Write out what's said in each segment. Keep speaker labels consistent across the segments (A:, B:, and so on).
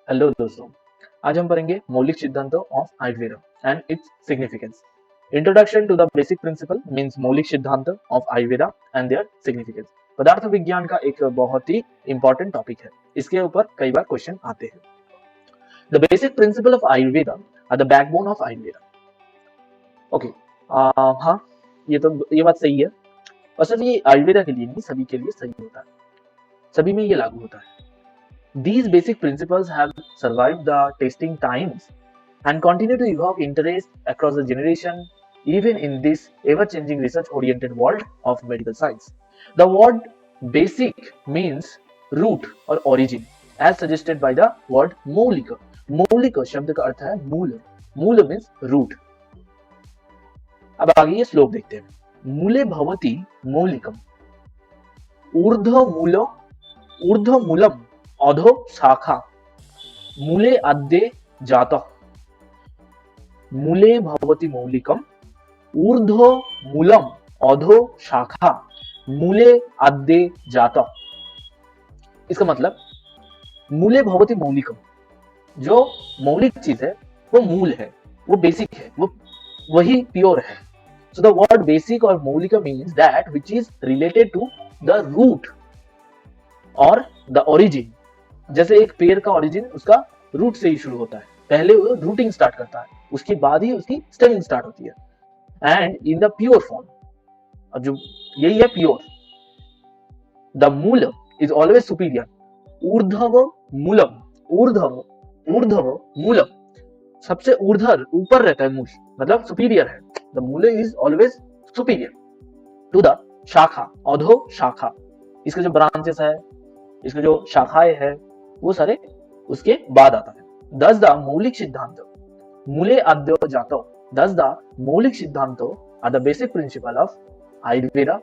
A: Hello दोस्तों, आज हम पढ़ेंगे मौलिक सिद्धांतों of Ayurveda and its significance. Introduction to the basic principle means मौलिक सिद्धांत of Ayurveda and there significance. पदार्थ विज्ञान का एक बहुत ही इंपॉर्टेंट टॉपिक है, इसके ऊपर कई बार क्वेश्चन आते हैं। The basic principle of Ayurveda are the backbone of Ayurveda. Okay, हाँ, ये बात सही है। और सिर्फ ये आयुर्वेदा के लिए नहीं, सभी के लिए सही होता है, सभी में ये लागू होता है। These basic principles have survived the testing times and continue to evoke interest across the generation, even in this ever-changing research-oriented world of medical science. The word basic means root or origin, as suggested by the word Maulika. Maulika शब्द का अर्थ है मूल। मूल means root. अब आगे ये श्लोक देखते हैं। मूले भवति मौलिकम ऊर्ध्वमूलम अधो शाखा मूले अद्ये जातः। मूले भवति मौलिकम ऊर्ध्वमूलम अधो शाखा मूले अद्ये जातः। इसका मतलब मूले भवति मौलिकम, जो मौलिक चीज है वो मूल है, वो बेसिक है, वो वही प्योर है। सो द वर्ड बेसिक और मौलिका means that which is related to the root और द ओरिजिन। जैसे एक पेड़ का ओरिजिन उसका रूट से ही शुरू होता है, पहले वो रूटिंग स्टार्ट करता है, उसके बाद ही उसकी स्टेमिंग स्टार्ट होती है। And in the pure form, और जो यही है प्योर, द मूल इज ऑलवेज सुपीरियर। ऊर्ध्व मूलम, ऊर्ध्व मूलम, सबसे ऊर्ध्व ऊपर रहता है मूल, मतलब सुपीरियर है। द मूल is always superior to the शाखा, अधो शाखा। इसके जो ब्रांचेस है, इसके जो शाखाएं है, वो सारे उसके बाद आता है। दस द मौलिक सिद्धांत मूले अद्यो जातो। दस द मौलिक सिद्धांतों are the basic principle of Ayurveda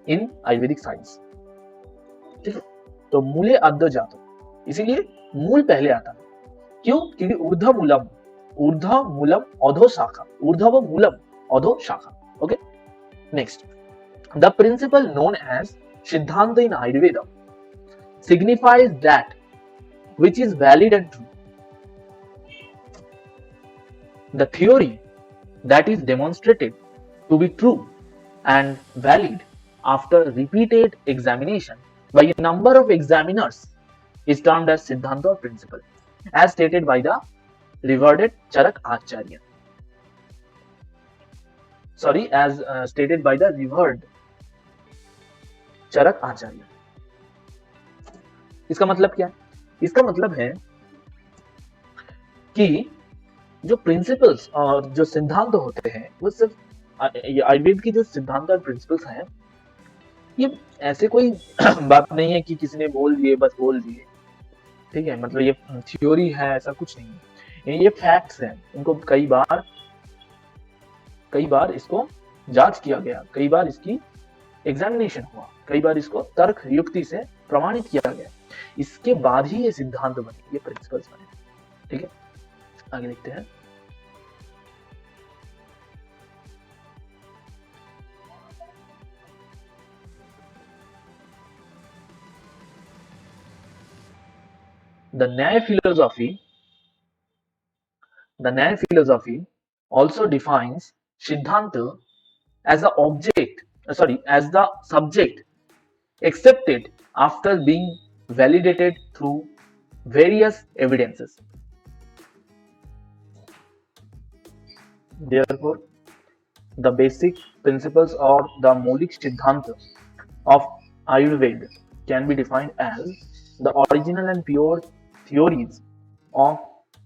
A: in Ayurvedic science. ठीक है, तो मूले अद्यो जातो, इसीलिए मूल पहले आता है। क्यों? क्योंकि ऊर्ध्व मूलम अधो शाखा, ऊर्ध्व मूलम अधो शाखा। Okay, next, the principle known as सिद्धांत in Ayurveda signifies that which is valid and true. The theory that is demonstrated to be true and valid after repeated examination by a number of examiners is termed as Siddhanta principle, as stated by the revered Charak Acharya. Sorry, as stated by the revered Charak Acharya. इसका मतलब क्या है? इसका मतलब है कि जो principles और जो सिद्धांत होते हैं वो सिर्फ आयुर्वेद की जो सिद्धांत और प्रिंसिपल्स हैं, ये ऐसे कोई बात नहीं है कि किसी ने बोल दिए बस बोल दिए। ठीक है, मतलब ये थ्योरी है, ऐसा कुछ नहीं है। ये फैक्ट्स हैं, इनको कई बार इसको जांच किया गया, कई बार इसकी एग्जामिनेशन हुआ, कई बार इसको तर्क युक्ति से प्रमाणित किया गया, इसके बाद ही ये सिद्धांत बने, ये प्रिंसिपल्स बने। ठीक है, आगे देखते हैं। The Nyaya philosophy also defines Siddhanta as as the subject accepted after being validated through various evidences. Therefore, the basic principles or the Maulik Siddhanta of Ayurveda can be defined as the original and pure theories of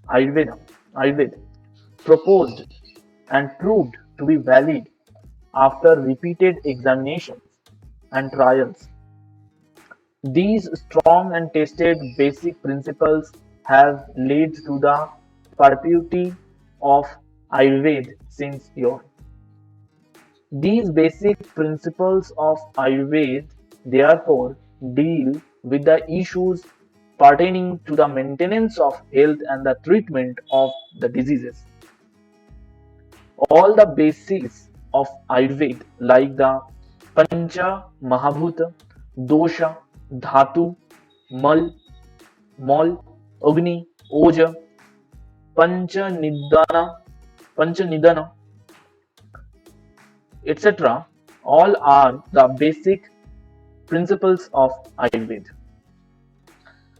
A: Ayurveda proposed and proved to be valid after repeated examinations and trials. These strong and tested basic principles have led to the perpetuity of Ayurveda since yore. These basic principles of Ayurveda therefore deal with the issues pertaining to the maintenance of health and the treatment of the diseases. All the basics of Ayurveda, like the Pancha Mahabhuta, Dosha, Dhatu, Mal, Agni, Oja, Pancha Nidana, etc. All are the basic principles of Ayurveda.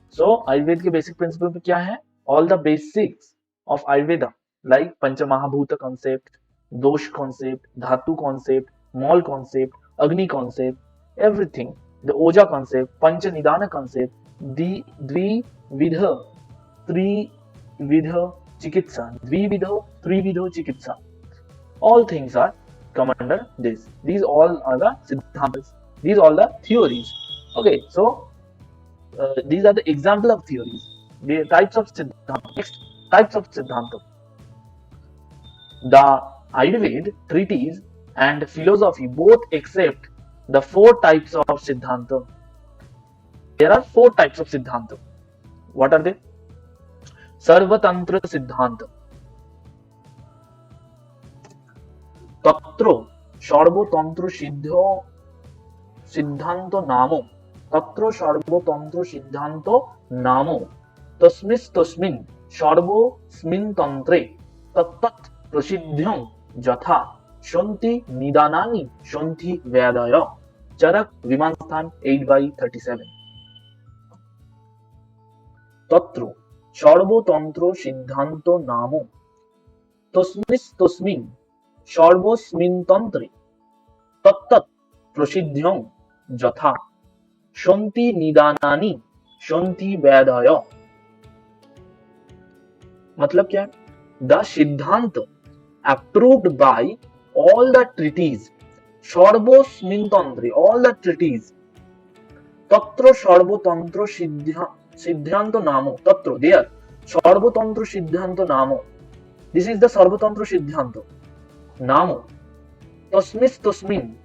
A: So Ayurveda के basic principle क्या है? All the basics of Ayurveda like Pancha Mahabhuta concept, Dosh concept, Dhatu concept, Mol concept, Agni concept, everything. The Oja concept, Pancha Nidana concept, the Dvividha, Trividha Chikitsa, Dvividha, Trividha Chikitsa. All things are come under this. These all are the Siddhantas. These all the theories. Okay, so these are the example of theories. The types of Siddhanta. Next, types of Siddhanta. The Ayurveda treatise and philosophy both accept the four types of Siddhanta. There are four types of Siddhanta. What are they? Sarvatantra Siddhanta. Tatro Sarvotantro Siddhanto Namo. Tatro Sarvotantro Siddhanto Namo. Tasmin Sarvosmin Tantre Tattat Prasiddhyam Jatha Shanti Nidanani Shanti Vedaya. Charak Vimansthan 8/37. Tatro Sarvotantro Siddhanto Namo. Tasmin Sarvosmin Tantre Tattat Prasiddhyam Jatha Shanti Nidanani Shanti Vedaya. मतलब क्या है? The Siddhanta approved by all the treatises, Sarvosmin Tantre, all the treatises. Tatra Sarvotantra Siddhanta Namo. Tatra, there. Sarvotantra Siddhanta Namo. This is the Sarvotantra Siddhanta. Namo. Tasmin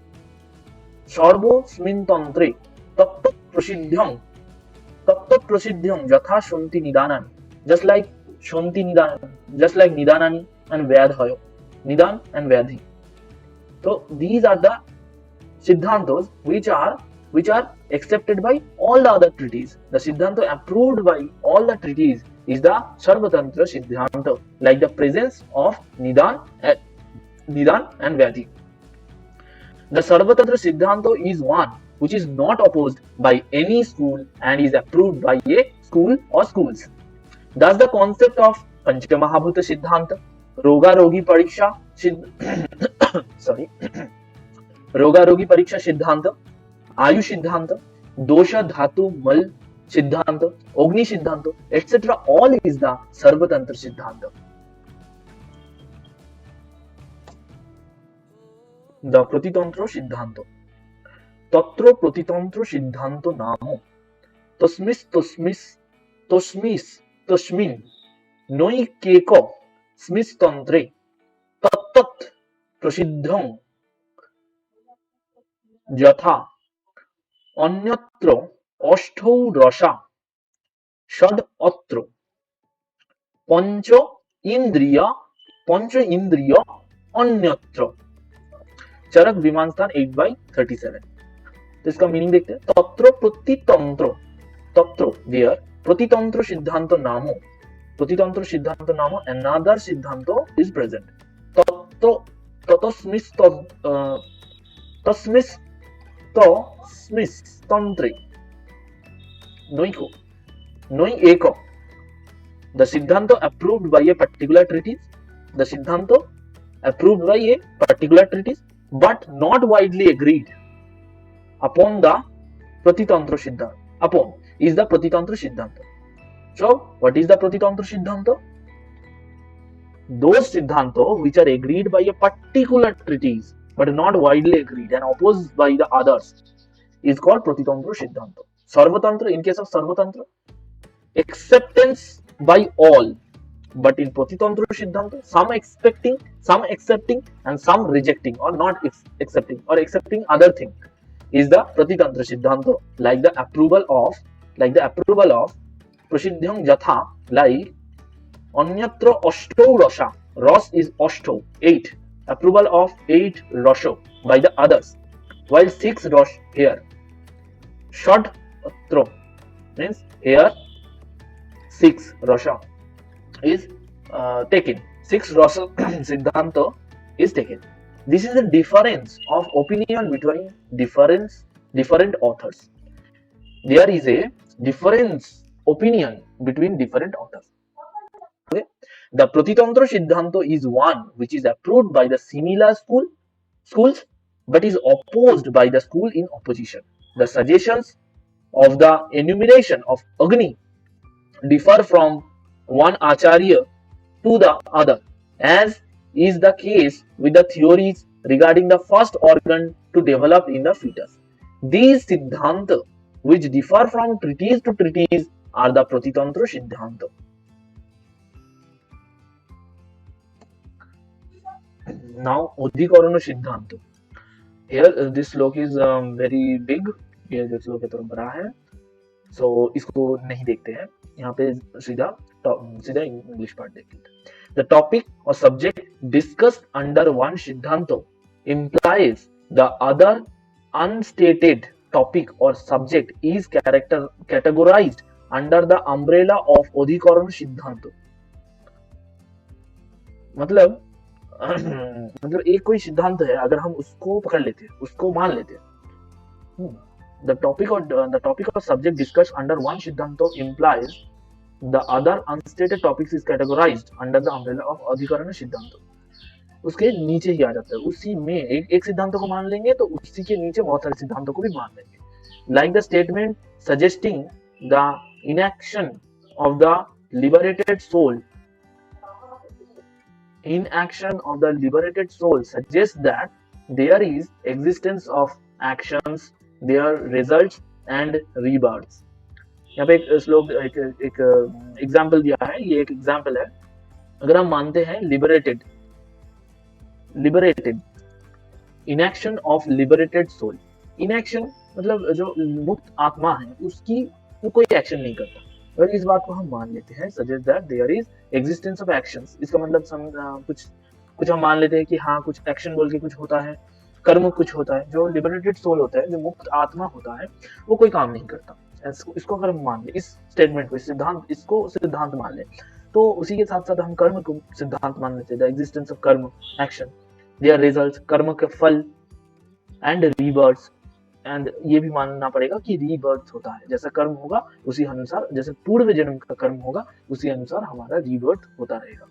A: Sarvosmin Tantre Tattat Prasiddhyam Jatha Shanti Nidanani. Just like Shanti Nidanani, just like Nidanani and Vedhayo. Nidan and Vedhi. So these are the Siddhantas which are accepted by all the other treatises. The Siddhanta approved by all the treatises is the Sarvatantra Siddhanta, like the presence of Nidan and Vedhi. The Sarvatantra Siddhanta is one which is not opposed by any school and is approved by a school or schools. Thus the concept of Pancha Mahabhuta Siddhanta, Roga Rogi Pariksha Roga Rogi Pariksha Siddhanta, Ayu Siddhanta, Dosha Dhatu Mal Siddhanta, Agni Siddhanta, etc. all is the Sarvatantra Siddhanta. The Pratitantra Siddhanta. Tatra Pratitantra Siddhanta Namo. Tasmin Noi Keko Smis Tantre Tattat Prasiddham Jatha Anyatra Ashtau Rasha Shad Atra Pancha Indriya Anyatra. चरक विमानस्थान 8/37. तो इसका meaning देखते हैं. तत्र प्रतितंत्र, तत्र there प्रतितंत्र सिद्धांत नामो, प्रतितंत्र सिद्धांत नामो another सिद्धांत is present. तत्र तस्मिस् तंत्रे noi eko. The Siddhanta approved by a particular treatise. The Siddhanta approved by a particular treatise, but not widely agreed upon the Pratitantra Siddhanta. Upon is the Pratitantra Siddhanta. So, what is the Pratitantra Siddhanta? Those Siddhanta which are agreed by a particular treatise, but not widely agreed and opposed by the others, is called Pratitantra Siddhanta. Sarvatantra, in case of Sarvatantra, acceptance by all. But in Pratitantra Siddhanta, some accepting, and some rejecting or not accepting or accepting other thing is the Pratitantra Siddhanta, like the approval of Prasiddhyam Jatha, like Anyatra Ashtau Rasha. Ras is Ashtau, 8. Approval of 8 Rasha by the others, while 6 Rash here. Shad Atra means here 6 Rasha is taken. 6 Rasa Siddhanta is taken. This is the difference of opinion between different authors. There is a difference opinion between different authors. Okay? The Pratitantra Siddhanta is one which is approved by the similar schools but is opposed by the school in opposition. The suggestions of the enumeration of Agni differ from one Acharya to the other, as is the case with the theories regarding the first organ to develop in the fetus. These Siddhanta, which differ from treatise to treatise, are the Pratitantra Siddhanta. Now, Adhikarana Siddhanta. Here, this slok is very big. ये जो श्लोक है थोड़ा बड़ा है, so इसको नहीं देखते हैं. यहाँ पे सीधा इंग्लिश पार्ट देखते हैं. The topic or subject discussed under one Siddhanta implies the other unstated topic or subject is categorized under the umbrella of Adhikarana Siddhanta. मतलब एक कोई सिद्धांत है, अगर हम उसको पकड़ लेते हैं, उसको मान लेते हैं, the topic or subject discussed under one Siddhanta implies the other unstated topics is categorized under the umbrella of Adhikarana Siddhanta. उसके नीचे ही आ जाता है, उसी में एक सिद्धांत को मान लेंगे तो उसी के नीचे बहुत सारे सिद्धांतों को भी मान लेंगे. Like the statement suggesting the inaction of the liberated soul suggests that there is existence of actions, their results and rebirths. यहाँ पे एक श्लोक एक एग्जाम्पल दिया है. ये एक एग्जाम्पल है. अगर हम मानते हैं liberated inaction of liberated soul. Inaction मतलब जो मुक्त आत्मा है उसकी वो कोई एक्शन नहीं करता. अगर इस बात को हम मान लेते हैं, suggest that there is existence of actions, इसका मतलब कुछ हम मान लेते हैं कि हाँ कुछ एक्शन बोल के कुछ होता है, कर्म कुछ होता है. जो लिबरेटेड सोल होता है, जो मुक्त आत्मा होता है, वो कोई काम नहीं करता. इसको अगर हम मान ले, इस स्टेटमेंट को, इसको सिद्धांत मान ले, तो उसी के साथ साथ हम कर्म को सिद्धांत मान लेते हैं. द एग्जिस्टेंस ऑफ कर्म, एक्शन, देयर रिजल्ट्स, कर्म के फल एंड रीबर्थ. एंड ये भी मानना पड़ेगा कि रीबर्थ होता है. जैसा कर्म होगा उसी अनुसार, जैसे पूर्व जन्म का कर्म होगा उसी अनुसार हमारा रीबर्थ होता रहेगा.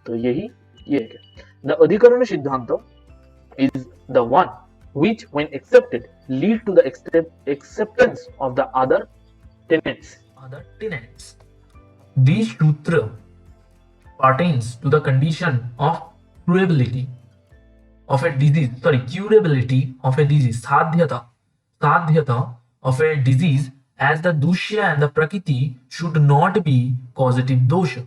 A: तो ये है. द अधिकरण सिद्धांत is the one which when accepted lead to the acceptance of the other tenets.
B: This sutra pertains to the condition of curability of a disease, sadhyata of a disease, as the dushya and the prakriti should not be causative dosha.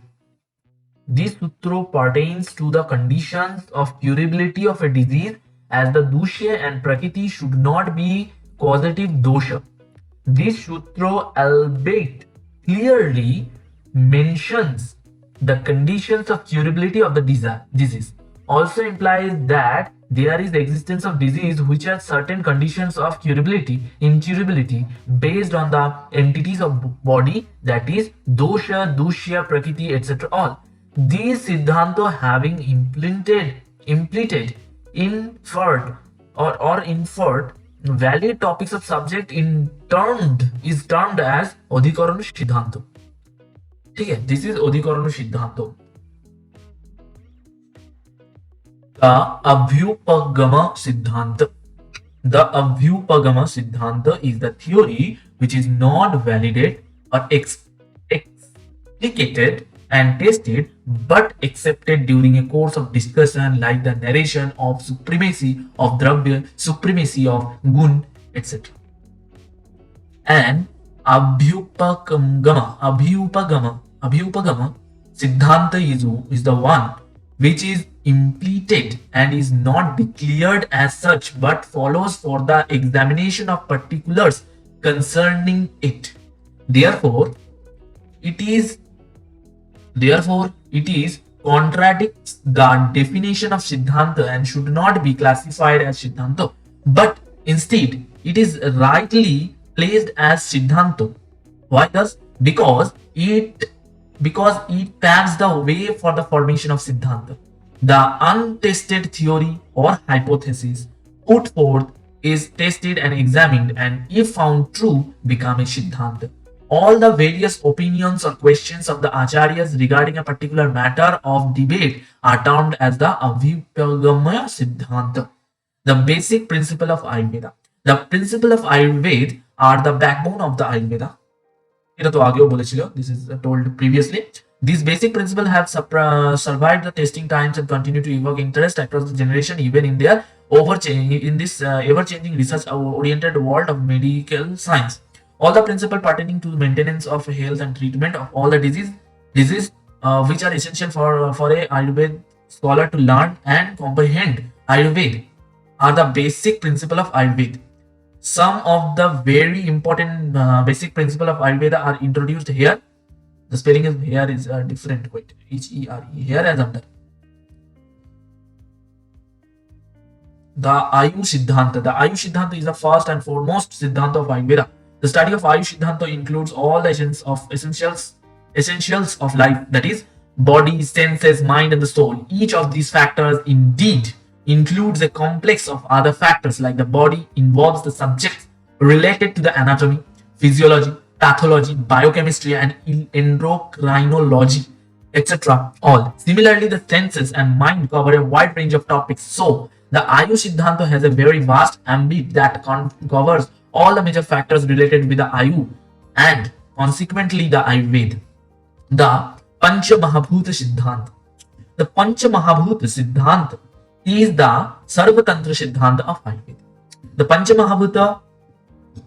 B: This sutra pertains to the conditions of curability of a disease, as the dushya and prakriti should not be causative dosha. This sutra, albeit clearly mentions the conditions of curability of the disease, also implies that there is the existence of disease which has certain conditions of incurability based on the entities of body, that is dosha, dushya, prakriti, etc. all. These Siddhanta having implemented, inferred or inferred valid topics of subject is termed as Adhikarana Siddhanta. ठीक है, this is Adhikarana Siddhanta. The Abhyupagama Siddhanta. The Abhyupagama Siddhanta is the theory which is not validated or explicated and tested but accepted during a course of discussion, like the narration of supremacy of dravya, supremacy of gun, etc. And Abhyupagama Siddhanta is the one which is impleted and is not declared as such but follows for the examination of particulars concerning it. Therefore, it is contradicts the definition of Siddhanta and should not be classified as Siddhanta, but instead it is rightly placed as Siddhanta. Why? Thus, because it paves the way for the formation of Siddhanta. The untested theory or hypothesis put forth is tested and examined, and if found true, become a Siddhanta. All the various opinions or questions of the acharyas regarding a particular matter of debate are termed as the Abhipagama Siddhanta, the basic principle of Ayurveda. The principle of Ayurveda are the backbone of the Ayurveda. এটা তো আগেও বলেছিল, this is told previously. These basic principles have survived the testing times and continue to evoke interest across the generation, even in their ever-changing research-oriented world of medical science. All the principles pertaining to the maintenance of health and treatment of all the disease which are essential for a Ayurveda scholar to learn and comprehend Ayurveda are the basic principle of Ayurveda. Some of the very important basic principle of Ayurveda are introduced here. The spelling is here is different. Wait, H-E-R-E here as under. The Ayu Siddhanta. The Ayu Siddhanta is the first and foremost Siddhanta of Ayurveda. The study of Ayu Siddhanta includes all the essentials of life, that is, body, senses, mind, and the soul. Each of these factors indeed includes a complex of other factors, like the body involves the subjects related to the anatomy, physiology, pathology, biochemistry, and endocrinology, etc. All. Similarly, the senses and mind cover a wide range of topics. So, the Ayu Siddhanta has a very vast ambit that covers all the major factors related with the Ayu and consequently the Ayurveda. The Pancha Mahabhuta Siddhanta. The Pancha Mahabhuta Siddhanta is the Sarvatantra Siddhanta of Ayurveda. The Pancha Mahabhuta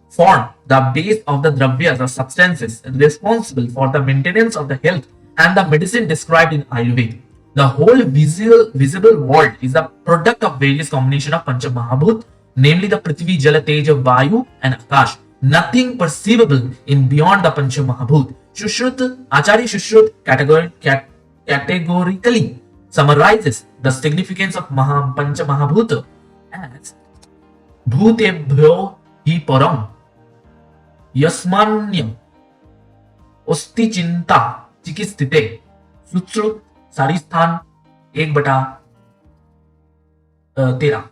B: form the base of the dravyas or substances responsible for the maintenance of the health and the medicine described in Ayurveda. The whole visible world is the product of various combinations of Pancha Mahabhut, namely the Prithvi, Jala, Teja, Vayu, and Akash. Nothing perceivable in beyond the Pancha Mahabhut. Acharya Shushrut categorically summarizes the significance of Pancha Mahabhuta as Bhutebhyo hi param Yasmanyam Osti Chinta Chikistite Sutrut Saristhan 1/13.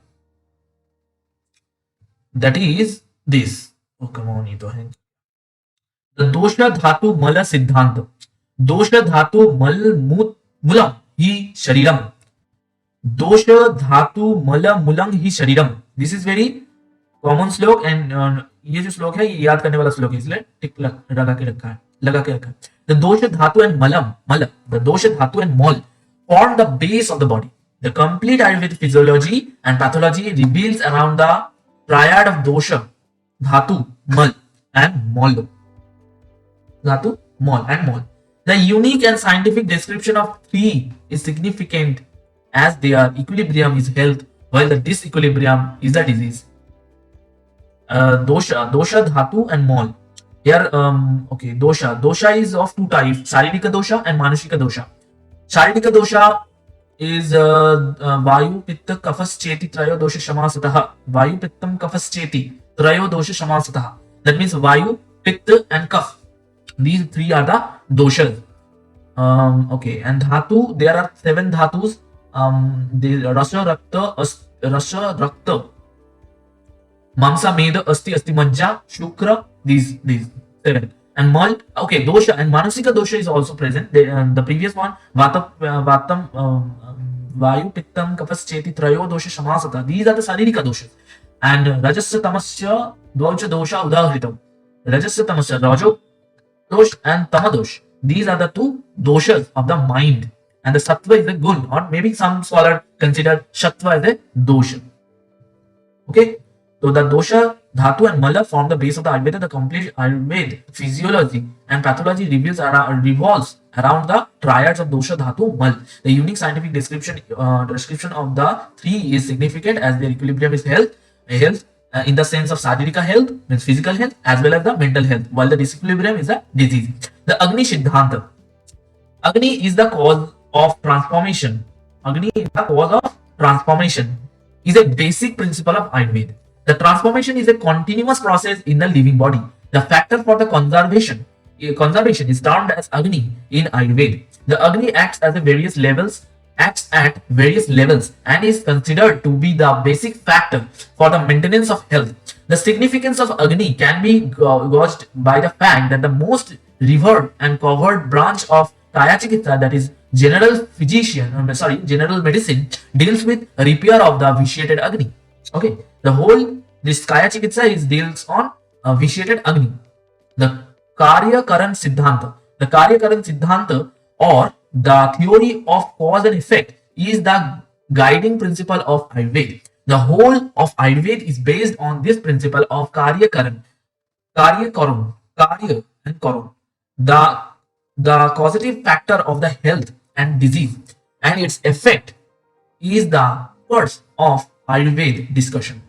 B: That is this. Oh, come on, ये तो है. The Dosha Dhatu Mala Siddhanta. Dosha Dhatu Mal Mulam Hi Shariram. Dosha Dhatu Mala Mulam Hi Shariram. This is very common श्लोक and ये जो श्लोक है ये याद करने वाला श्लोक है, इसलिए टिक लगा के रखा है. The dosha dhatu and mala, the dosha dhatu and mol form the base of the body. The complete Ayurvedic physiology and pathology reveals around the triad of dosha, dhatu, mal, and mol. Dhatu, mol, and mol. The unique and scientific description of three is significant as their equilibrium is health, while the disequilibrium is the disease. Dosha, dhatu, and mol. Here, okay, dosha. Dosha is of two types: Sharirika dosha and Manasika dosha. Sharirika dosha is Vayu, Pitta, Kafas, Cheti, Trayo dosha Shamasataha. Vayu, Pittam, Kafas, Cheti, Trayo dosha Shamasataha. That means Vayu, Pitta, and Kaf. These three are the doshas. Okay, and dhatu, there are 7 dhatus. Rasa, Rakta, Mamsa, Meda, Asti, Majja, Shukra, these 7. And mal, okay, dosha and Manasika dosha is also present. The previous one, Vatam, Vayu, Pittam, Kapas, Cheti, Trayo dosha Shamasata. These are the Saririka doshas. And Rajasya, Tamasya, Dvaucha dosha Udahritam. Rajasya, Tamasya, Rajo dosh and Tamadosh. These are the 2 doshas of the mind. And the Sattva is the gun, or maybe some scholar consider Shattva as a dosha. Okay. So the dosha, dhatu, and mala form the base of the Ayurveda. The complete Ayurveda physiology and pathology revolves around the triads of dosha, dhatu, mal. The unique scientific description of the 3 is significant as their equilibrium is health in the sense of Saririka health, means physical health, as well as the mental health, while the disequilibrium is a disease. The Agni Siddhanta. Agni is the cause of transformation. Agni is the cause of transformation is a basic principle of Ayurveda. The transformation is a continuous process in the living body. The factor for the conservation conservation is termed as Agni in Ayurveda. The Agni acts at various levels and is considered to be the basic factor for the maintenance of health. The significance of Agni can be gauged by the fact that the most revered and covered branch of Kaya Chikitsa, that is general medicine, deals with repair of the vitiated Agni. Okay, this Kaya Chikitsa deals on vitiated Agni. The Karya Karan Siddhanta, or the theory of cause and effect, is the guiding principle of Ayurveda. The whole of Ayurveda is based on this principle of Karya and Karan, the causative factor of the health and disease, and its effect is the course of Ayurveda discussion.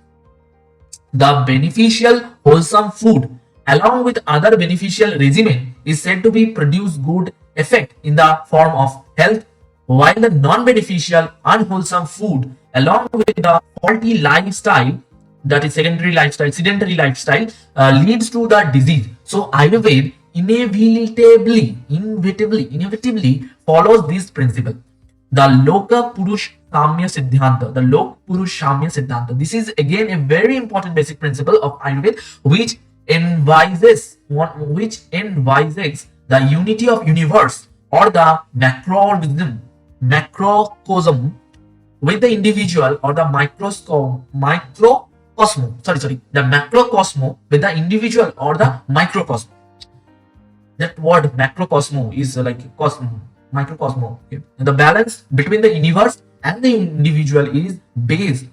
B: The beneficial wholesome food along with other beneficial regimen is said to be produce good effect in the form of health, while the non-beneficial unwholesome food along with the faulty lifestyle, that is sedentary lifestyle, leads to the disease. So Ayurveda inevitably follows this principle. The Loka Purush Samya Siddhanta. This is again a very important basic principle of Ayurveda, which envisages the unity of universe, or the macrocosm with the individual, or the the macrocosmo with the individual or the microcosm. That word macrocosmo is like microcosmo. Okay? The balance between the universe and the individual is base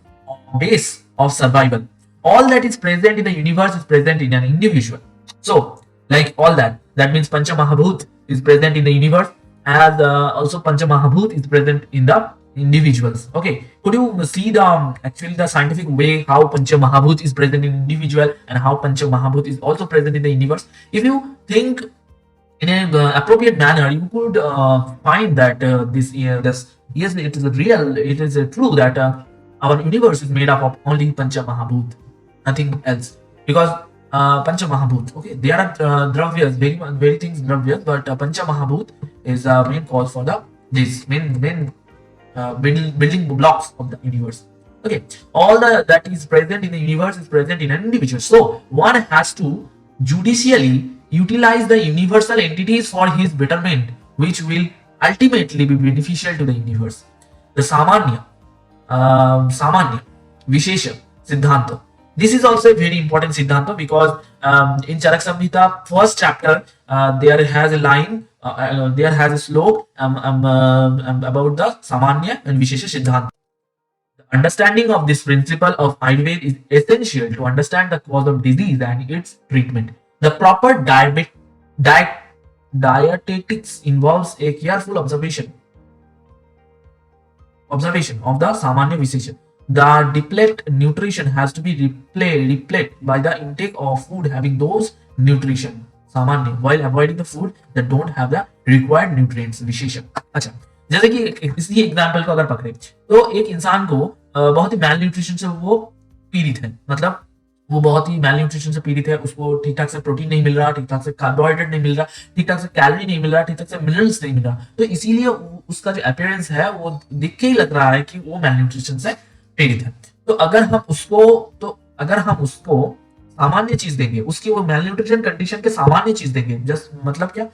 B: of survival. All that is present in the universe is present in an individual. So, like all that means Pancha Mahabhut is present in the universe, as also Pancha Mahabhut is present in the individuals. Okay, could you see the scientific way how Pancha Mahabhut is present in individual and how Pancha Mahabhut is also present in the universe? If you think in an appropriate manner, you could find that yes, it is true that our universe is made up of only Pancha Mahabhut, nothing else, because Pancha Mahabhut, okay, there are dravyas, very things dravyas, but Pancha Mahabhut is main cause for main building blocks of the universe. Okay, all that is present in the universe is present in an individual. So one has to judicially utilize the universal entities for his betterment, which will ultimately be beneficial to the universe. The Samanya, Vishesha, Siddhanta. This is also a very important Siddhanta, because in Charak Samhita, first chapter, there has a line, there has a slok about the Samanya and Vishesha Siddhanta. The understanding of this principle of Ayurveda is essential to understand the cause of disease and its treatment. The proper dietetics involves a careful observation of the Samanya Vishesha. The depleted nutrition has to be replaced by the intake of food having those nutrition सामान्य, while avoiding the food that don't have the required nutrients विशेषण. अच्छा, जैसे कि इसी example को अगर पकड़े तो एक इंसान को बहुत ही मैल न्यूट्रिशन से वो पीड़ित है, मतलब वो बहुत ही मैल न्यूट्रिशन से पीड़ित है, उसको ठीक ठाक से प्रोटीन नहीं मिल रहा, ठीक ठाक से कार्बोहाइड्रेट नहीं मिल रहा, ठीक ठाक से कैलोरी नहीं मिल रहा, ठीक ठाक से मिनरल्स नहीं मिल रहा, तो इसीलिए उसका जो अपीयरेंस है वो दिख के ही लग रहा है कि वो मैल न्यूट्रिशन से पीड़ित है. तो अगर हम उसको सामान्य चीज देंगे, उसकी वो मैल न्यूट्रिशन कंडीशन के सामान्य चीज देंगे, जस्ट मतलब क्या,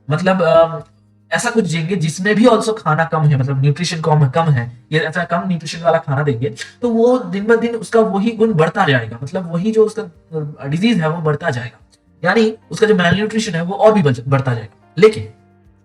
B: मतलब ऐसा कुछ देंगे जिसमें भी ऑल्सो खाना कम है, मतलब न्यूट्रिशन कम है, ये ऐसा कम न्यूट्रिशन वाला खाना देंगे, तो वो दिन ब दिन उसका वही गुण बढ़ता जाएगा, मतलब वही जो उसका डिजीज है वो बढ़ता जाएगा, यानी उसका जो मैल न्यूट्रिशन है वो और भी बढ़ता जाएगा. लेकिन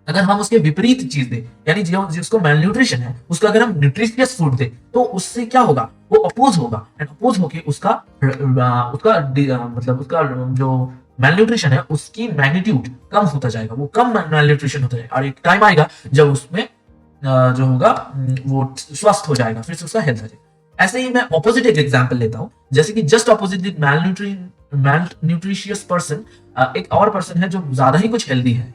B: अगर हम उसके विपरीत चीज दें, यानी जिसको मैल न्यूट्रिशन है उसको अगर हम न्यूट्रिशियस फूड दें, तो उससे क्या होगा, वो अपोज होगा, एंड अपोज होके उसका मतलब उसका जो मैल न्यूट्रिशन है उसकी मैग्नीट्यूड कम होता जाएगा, वो कम मैल न्यूट्रिशन होता जाएगा, और एक टाइम आएगा जब उसमें जो होगा वो स्वस्थ हो जाएगा, फिर से उसका हेल्थ आ जाएगा. ऐसे ही मैं ऑपोजिट एक एग्जांपल लेता हूं, जैसे कि जस्ट ऑपोजिट मैल न्यूट्रिशियस पर्सन, एक और पर्सन है जो ज्यादा ही कुछ हेल्दी है,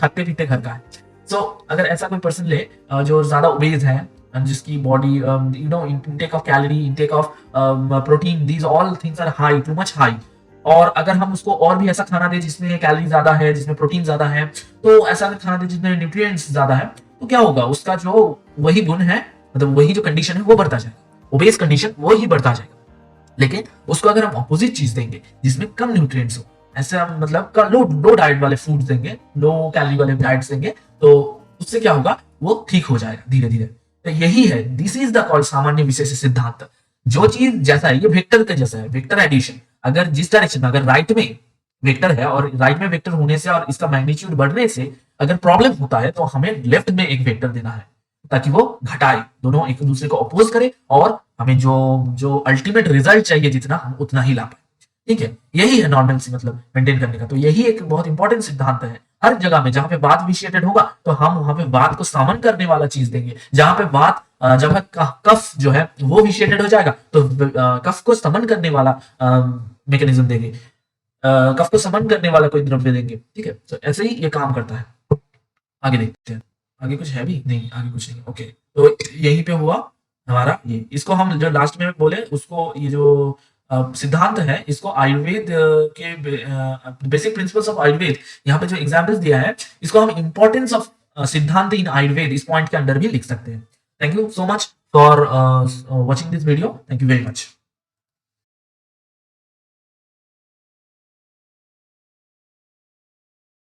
B: खाते पीते घर का है. सो अगर ऐसा कोई पर्सन ले जो ज्यादा ओबेज है, जिसकी body intake of calorie, intake of protein, these all things are high, too much high, और अगर हम उसको और भी ऐसा खाना दे जिसमें कैलोरी ज्यादा है, जिसमें प्रोटीन ज्यादा है, तो ऐसा अगर खाना दे जिसमें न्यूट्रिएंट्स ज्यादा है, तो क्या होगा, उसका जो वही गुण है, मतलब वही जो कंडीशन है वो बढ़ता जाएगा, ओबेस कंडीशन वो ही बढ़ता जाएगा। लेकिन उसको अगर हम ऑपोजिट चीज देंगे जिसमें कम न्यूट्रिएंट्स हो, ऐसे हम मतलब लो लो डाइट वाले फूड्स देंगे, लो कैलोरी वाले डाइट्स देंगे, तो उससे क्या होगा, वो ठीक हो जाएगा धीरे धीरे। तो यही है, दिस इज द कॉल्ड सामान्य विशेष सिद्धांत। जो चीज जैसा है, ये वेक्टर के जैसा है, वेक्टर एडिशन। अगर जिस डायरेक्शन में, अगर राइट में वेक्टर है और राइट में वेक्टर होने से और इसका मैग्नीट्यूड बढ़ने से अगर प्रॉब्लम होता है, तो हमें लेफ्ट में एक वेक्टर देना है ताकि वो घटाए, दोनों एक दूसरे को अपोज करे और हमें जो जो अल्टीमेट रिजल्ट चाहिए जितना, हम उतना ही ला पाए। ठीक है, यही है नॉर्मल मतलब मेंटेन करने का। तो यही एक बहुत इंपॉर्टेंट सिद्धांत है। हर जगह में जहां पे वात विशिएटेड होगा तो हम वहां पे वात को सामन करने वाला चीज देंगे। जहां पे वात जब कफ जो है वो विशिएटेड हो जाएगा तो कफ को समन करने वाला मैकेनिज्म देंगे, कफ को समन करने वाला कोई द्रव्य देंगे। ठीक है, तो ऐसे ही ये काम करता है। आगे देखते हैं, आगे कुछ है भी नहीं, आगे कुछ नहीं। ओके, तो यहीं पे हुआ हमारा ये। इसको हम जो लास्ट में बोले उसको, ये जो सिद्धांत है, इसको आयुर्वेद के बेसिक प्रिंसिपल्स ऑफ आयुर्वेद, यहाँ पे जो एग्जाम्पल्स दिया है, इसको हम इंपॉर्टेंस ऑफ सिद्धांत इन आयुर्वेद इस पॉइंट के अंदर भी लिख सकते हैं। Thank you so much for watching this video. Thank you very much.